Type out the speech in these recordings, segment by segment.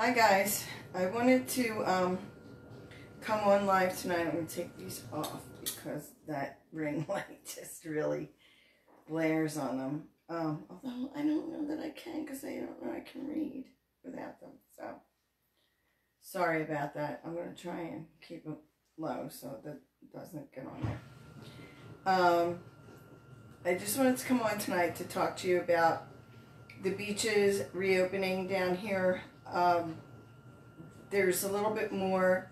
Hi guys, I wanted to come on live tonight. I'm going to take these off because that ring light just really blares on them. Although I don't know that I can because I don't know I can read without them. So, sorry about that. I'm going to try and keep it low so that it doesn't get on there. I just wanted to come on tonight to talk to you about the beaches reopening down here. There's a little bit more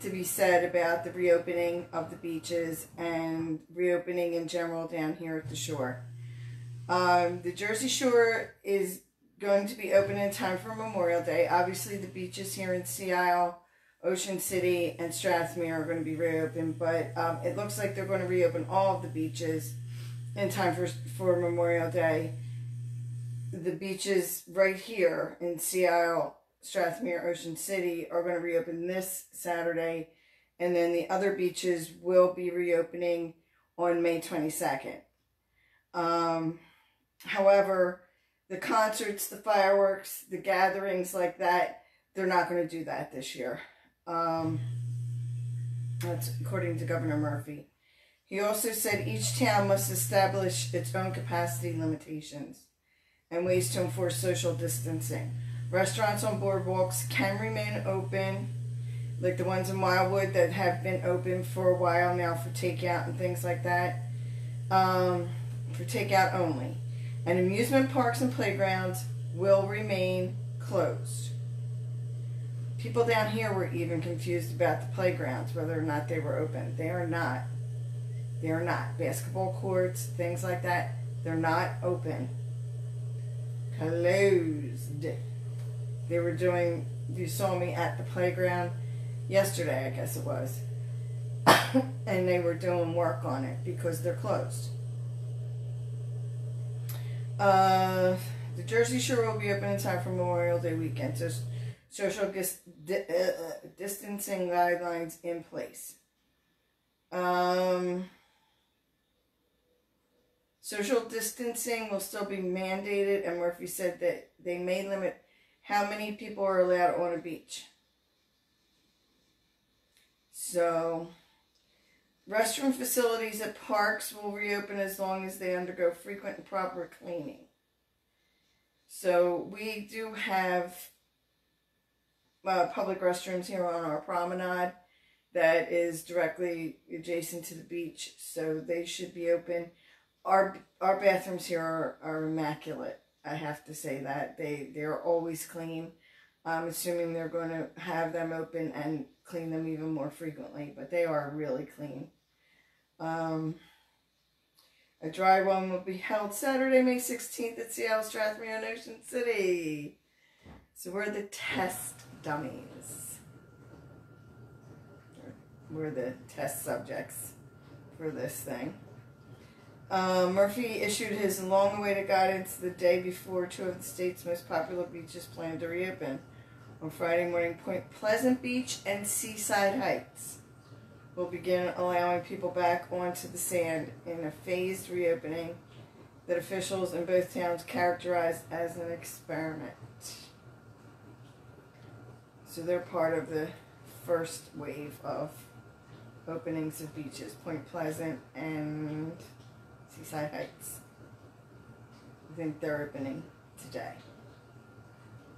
to be said about the reopening of the beaches and reopening in general down here at the shore. The Jersey Shore is going to be open in time for Memorial Day. Obviously, the beaches here in Sea Isle, Ocean City, and Strathmere are going to be reopened, but it looks like they're going to reopen all of the beaches in time for Memorial Day. The beaches right here in Sea Isle, Strathmere, Ocean City are going to reopen this Saturday, and then the other beaches will be reopening on May 22nd. However, the concerts, the fireworks, the gatherings like that, they're not going to do that this year. That's according to Governor Murphy. He also said each town must establish its own capacity limitations and ways to enforce social distancing. Restaurants on boardwalks can remain open, like the ones in Wildwood that have been open for a while now for takeout and things like that, for takeout only. And amusement parks and playgrounds will remain closed. People down here were even confused about the playgrounds, whether or not they were open. They are not. They are not. Basketball courts, things like that, they're not open. Closed. They were doing, you saw me at the playground yesterday, I guess it was. And they were doing work on it because they're closed. The Jersey Shore will be open in time for Memorial Day weekend. So social distancing guidelines in place. Social distancing will still be mandated, and Murphy said that they may limit how many people are allowed on a beach. So, restroom facilities at parks will reopen as long as they undergo frequent and proper cleaning. So, we do have public restrooms here on our promenade that is directly adjacent to the beach, so they should be open. Our bathrooms here are immaculate. I have to say that. They're always clean. I'm assuming they're going to have them open and clean them even more frequently, but they are really clean. A dry run will be held Saturday, May 16th at Sea Isle, Strathmere, and Ocean City. So we're the test dummies. We're the test subjects for this thing. Murphy issued his long-awaited guidance the day before two of the state's most popular beaches planned to reopen. On Friday morning, Point Pleasant Beach and Seaside Heights will begin allowing people back onto the sand in a phased reopening that officials in both towns characterized as an experiment. So they're part of the first wave of openings of beaches, Point Pleasant and Seaside Heights. I think they're opening today.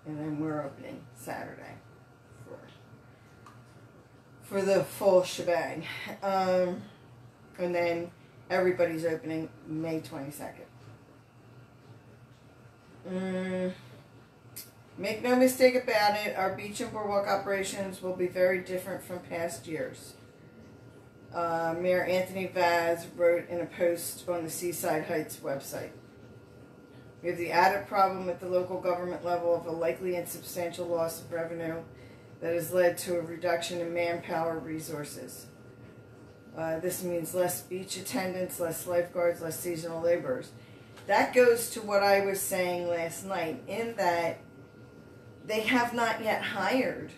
And then we're opening Saturday for the full shebang. And then everybody's opening May 22nd. Make no mistake about it, our beach and boardwalk operations will be very different from past years. Mayor Anthony Vaz wrote in a post on the Seaside Heights website. We have the added problem at the local government level of a likely and substantial loss of revenue that has led to a reduction in manpower resources. This means less beach attendants, less lifeguards, less seasonal laborers. That goes to what I was saying last night, in that they have not yet hired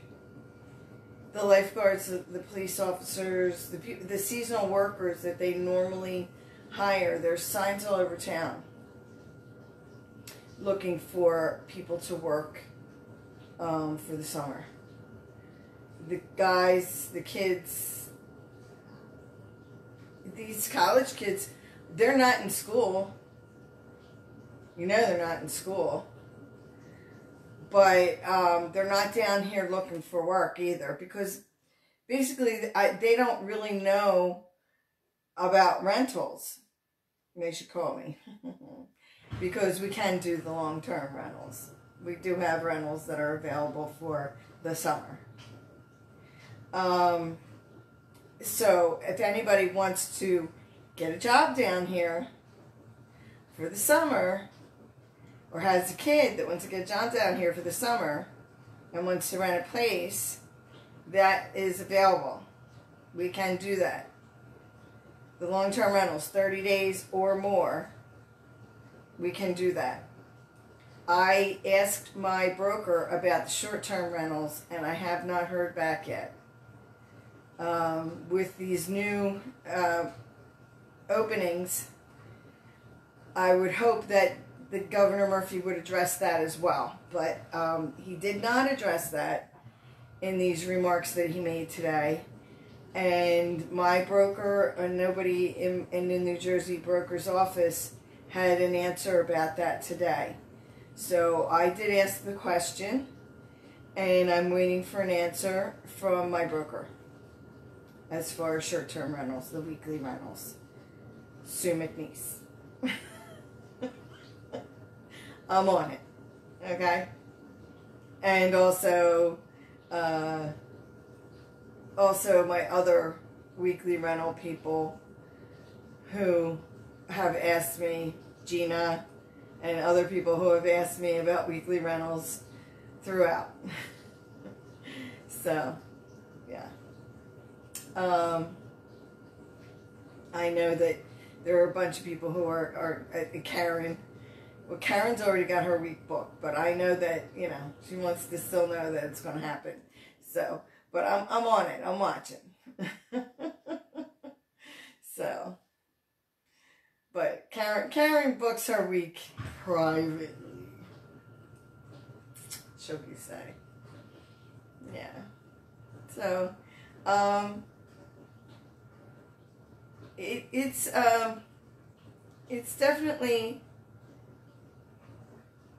the lifeguards, the police officers, the seasonal workers that they normally hire. There's signs all over town looking for people to work for the summer. The guys, the kids, these college kids, they're not in school. You know they're not in school. But they're not down here looking for work either, because basically they don't really know about rentals. They should call me. Because we can do the long-term rentals. We do have rentals that are available for the summer. So if anybody wants to get a job down here for the summer, or has a kid that wants to get a job down here for the summer and wants to rent a place, that is available. We can do that. The long-term rentals, 30 days or more, we can do that. I asked my broker about the short-term rentals, and I have not heard back yet. With these new openings, I would hope that the Governor Murphy would address that as well. But he did not address that in these remarks that he made today. And my broker, and nobody in the New Jersey broker's office, had an answer about that today. So I did ask the question, and I'm waiting for an answer from my broker as far as short-term rentals, the weekly rentals. Sue McNeese. I'm on it, okay? And also my other weekly rental people who have asked me, Gina, and other people who have asked me about weekly rentals throughout. So, yeah. I know that there are a bunch of people who are Karen. Well, Karen's already got her week booked, but I know that, you know, she wants to still know that it's going to happen. So, but I'm on it. I'm watching. So, but Karen books her week privately, shall we say. Yeah. So, it's definitely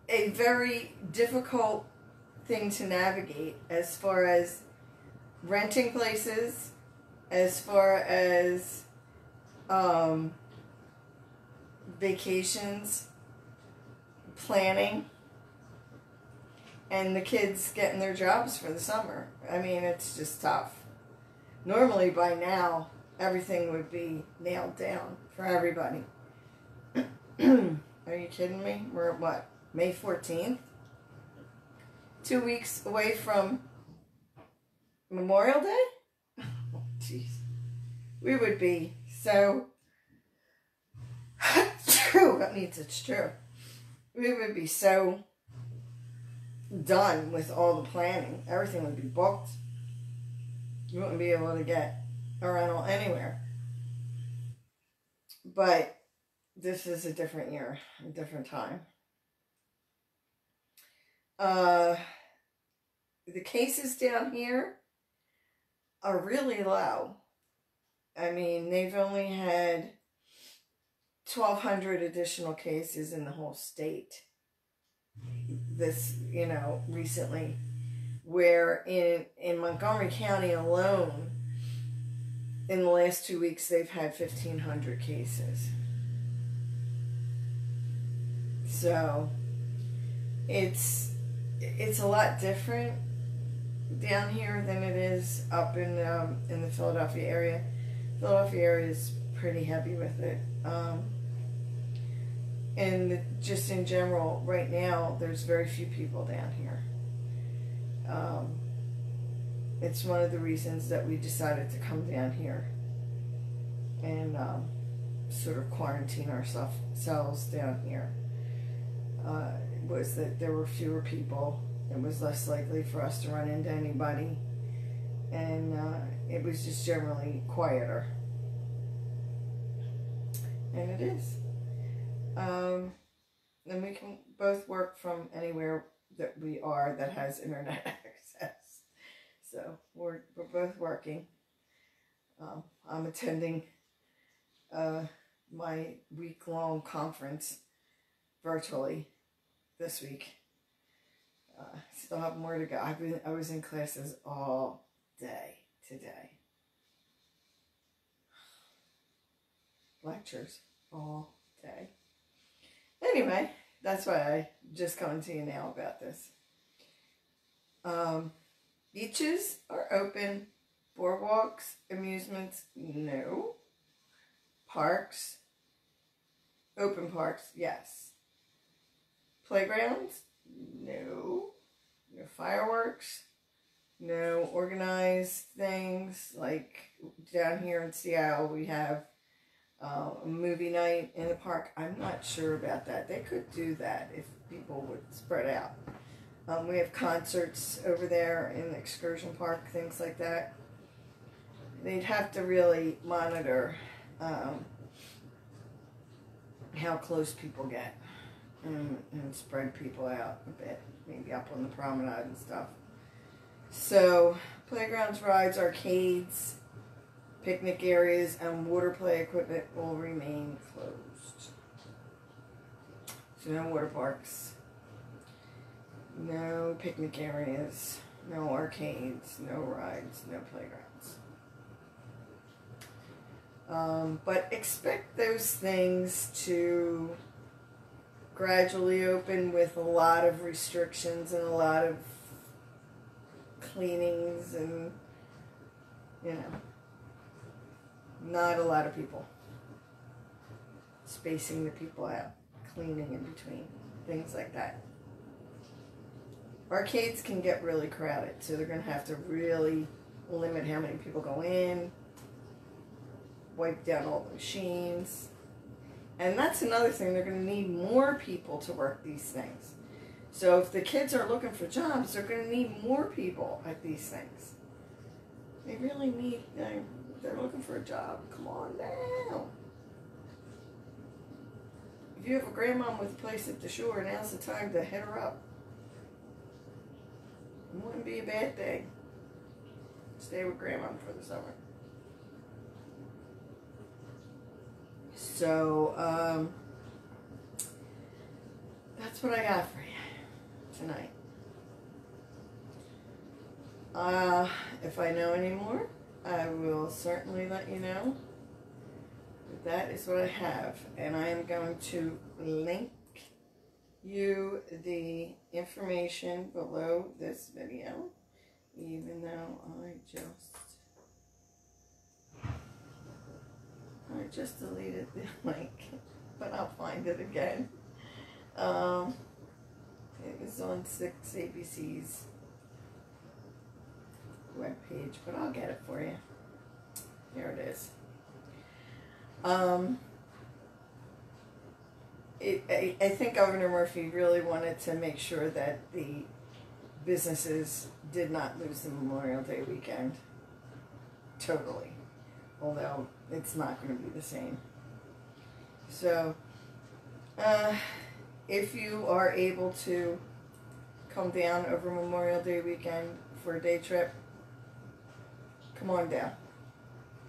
a very difficult thing to navigate as far as renting places, as far as vacations, planning, and the kids getting their jobs for the summer. I mean, it's just tough. Normally by now, everything would be nailed down for everybody. Are you kidding me? We're at what? May 14th? 2 weeks away from Memorial Day? Oh, jeez. We would be so... true. That means it's true. We would be so done with all the planning. Everything would be booked. You wouldn't be able to get a rental anywhere. But this is a different year, a different time. The cases down here are really low. I mean, they've only had 1,200 additional cases in the whole state this, you know, recently, where in Montgomery County alone, in the last 2 weeks, they've had 1,500 cases. So, it's a lot different down here than it is up in the Philadelphia area. Philadelphia area is pretty heavy with it. And just in general, right now, there's very few people down here. It's one of the reasons that we decided to come down here and sort of quarantine ourselves down here. Was that there were fewer people. It was less likely for us to run into anybody. And it was just generally quieter. And it is. And we can both work from anywhere that we are that has internet access. So we're both working. I'm attending my week-long conference virtually this week. Still have more to go. I was in classes all day today. Lectures all day. Anyway, that's why I just coming to you now about this. Beaches are open. Boardwalks, amusements, no. Parks, open parks, yes. Playgrounds, no. No fireworks, no organized things. Like down here in Seattle, we have a movie night in the park. I'm not sure about that. They could do that if people would spread out. We have concerts over there in the excursion park, things like that. They'd have to really monitor how close people get and spread people out a bit, maybe up on the promenade and stuff. So, playgrounds, rides, arcades, picnic areas, and water play equipment will remain closed. So no water parks, no picnic areas, no arcades, no rides, no playgrounds. But expect those things to gradually open with a lot of restrictions and a lot of cleanings and, you know, not a lot of people. Spacing the people out, cleaning in between, things like that. Arcades can get really crowded, so they're going to have to really limit how many people go in, wipe down all the machines. And that's another thing, they're going to need more people to work these things. So if the kids are looking for jobs, they're going to need more people at these things. They really need, they're looking for a job. Come on now. If you have a grandmom with a place at the shore, now's the time to hit her up. It wouldn't be a bad thing. Stay with grandmom for the summer. So, that's what I got for you tonight. If I know any more, I will certainly let you know. But that is what I have. And I am going to link you the information below this video, even though I just deleted the link, but I'll find it again. It was on 6 ABC's webpage, but I'll get it for you. Here it is. I think Governor Murphy really wanted to make sure that the businesses did not lose the Memorial Day weekend totally, although it's not going to be the same. So, if you are able to come down over Memorial Day weekend for a day trip, come on down.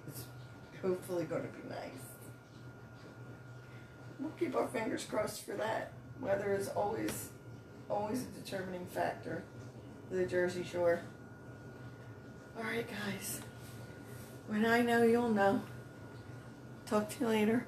It's hopefully going to be nice. We'll keep our fingers crossed for that. Weather is always a determining factor for the Jersey Shore. Alright guys, when I know, you'll know. Talk to you later.